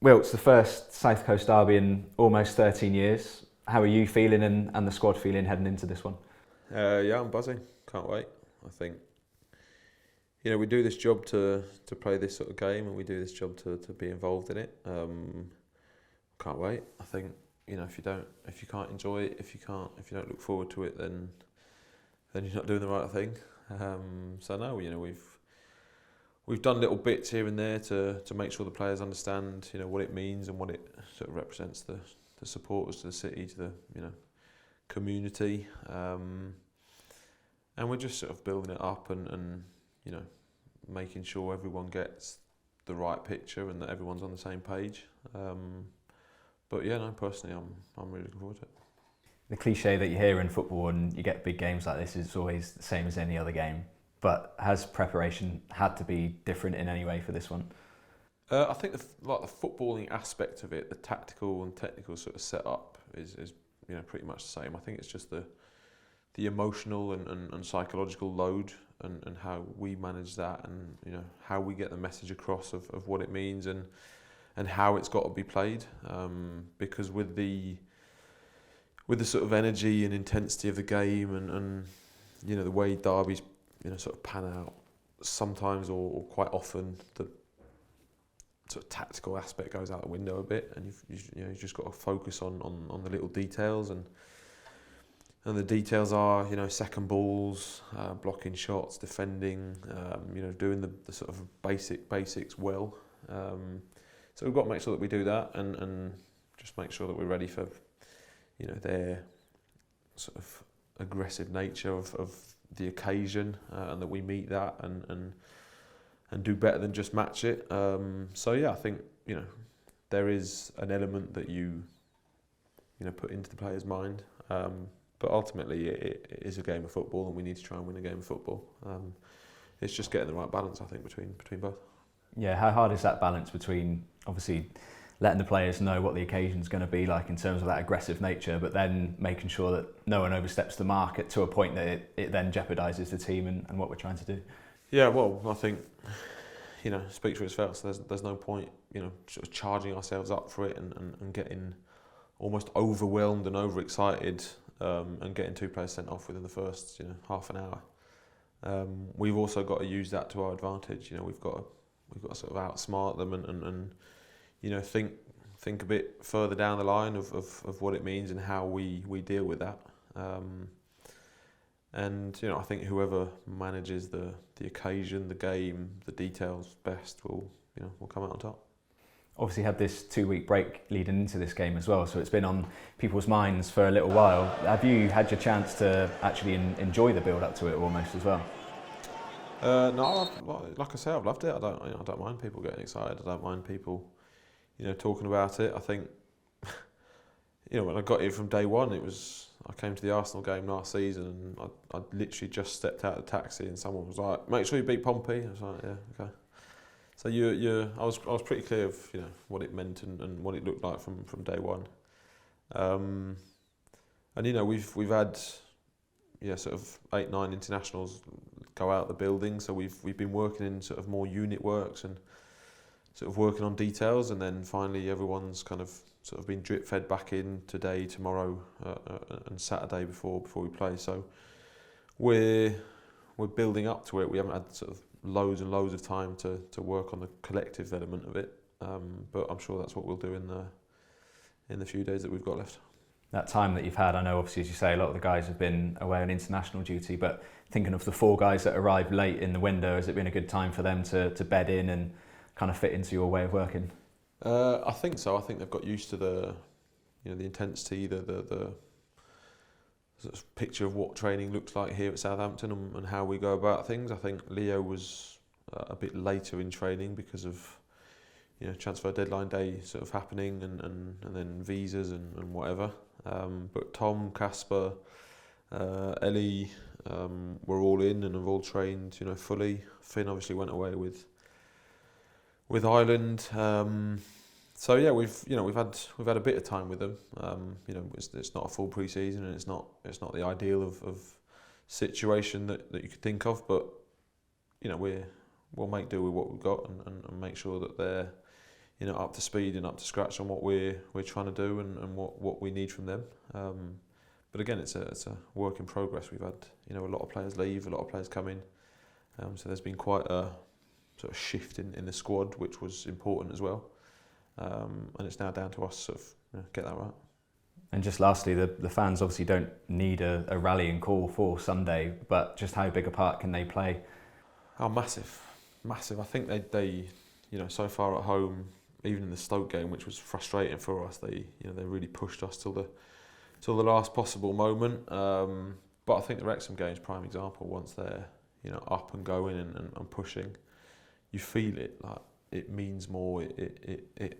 Will, it's the first South Coast derby in almost 13 years. How are you feeling and the squad feeling heading into this one? Yeah, I'm buzzing. Can't wait. I think we do this job to play this sort of game, and we do this job to be involved in it. Can't wait. I think if you can't enjoy it, if you don't look forward to it, then you're not doing the right thing. So no, we've done little bits here and there to make sure the players understand what it means and what it sort of represents the supporters, to the city, to the community, and we're just sort of building it up and making sure everyone gets the right picture and that everyone's on the same page. But yeah, no, personally, I'm really looking forward to it. The cliche that you hear in football and you get big games like this is always the same as any other game. But has preparation had to be different in any way for this one? I think the footballing aspect of it, the tactical and technical sort of setup is pretty much the same. I think it's just the emotional and psychological load and how we manage that, and how we get the message across of what it means and how it's got to be played. Because with the sort of energy and intensity of the game and the way derbies sort of pan out, sometimes or quite often the sort of tactical aspect goes out the window a bit, and you've just got to focus on the little details, and the details are second balls, blocking shots, defending, doing the sort of basics well. So we've got to make sure that we do that and just make sure that we're ready for their sort of aggressive nature of the occasion, and that we meet that and do better than just match it. So yeah, I think there is an element that you put into the player's mind, but ultimately it is a game of football, and we need to try and win a game of football. It's just getting the right balance, I think, between both. Yeah, how hard is that balance between obviously letting the players know what the occasion's going to be like in terms of that aggressive nature, but then making sure that no one oversteps the mark to a point that it then jeopardises the team and what we're trying to do? Yeah, well, I think speaks for itself. So there's no point sort of charging ourselves up for it and getting almost overwhelmed and overexcited, and getting two players sent off within the first half an hour. We've also got to use that to our advantage. We've got to sort of outsmart them and think a bit further down the line of what it means and how we deal with that. And I think whoever manages the occasion, the game, the details best will come out on top. Obviously had this 2-week break leading into this game as well, so it's been on people's minds for a little while. Have you had your chance to actually enjoy the build up to it almost as well? No, like I say, I've loved it. I don't mind people getting excited. I don't mind people talking about it. I think when I got here from day one, I came to the Arsenal game last season, and I literally just stepped out of the taxi and someone was like, "Make sure you beat Pompey." I was like, "Yeah, okay." So I was pretty clear of what it meant and what it looked like from day one. And we've had sort of 8-9 internationals go out the building, so we've been working in sort of more unit works and sort of working on details, and then finally everyone's kind of sort of been drip fed back in today, tomorrow, and Saturday before we play. So we're building up to it. We haven't had sort of loads and loads of time to work on the collective element of it, but I'm sure that's what we'll do in the few days that we've got left. That time that you've had, I know obviously as you say a lot of the guys have been away on international duty, but thinking of the 4 guys that arrived late in the window, has it been a good time for them to bed in and kind of fit into your way of working? I think so. I think they've got used to the intensity, the sort of picture of what training looks like here at Southampton and how we go about things. I think Leo was a bit later in training because of transfer deadline day sort of happening and then visas and whatever. But Tom, Casper, Ellie were all in and have all trained fully. Finn obviously went away with Ireland. So yeah, we've had a bit of time with them. It's not a full pre-season, and it's not the ideal of situation that you could think of, but we'll make do with what we've got and make sure that they're up to speed and up to scratch on what we're trying to do and what we need from them. But again, it's a work in progress. We've had a lot of players leave, a lot of players come in, so there's been quite a sort of shift in the squad, which was important as well. And it's now down to us to sort of get that right. And just lastly, the fans obviously don't need a rallying call for Sunday, but just how big a part can they play? Oh, massive. I think they so far at home, even in the Stoke game, which was frustrating for us, they really pushed us till the last possible moment. But I think the Wrexham game is a prime example. Once they're up and going and pushing, you feel it. Like, it means more. It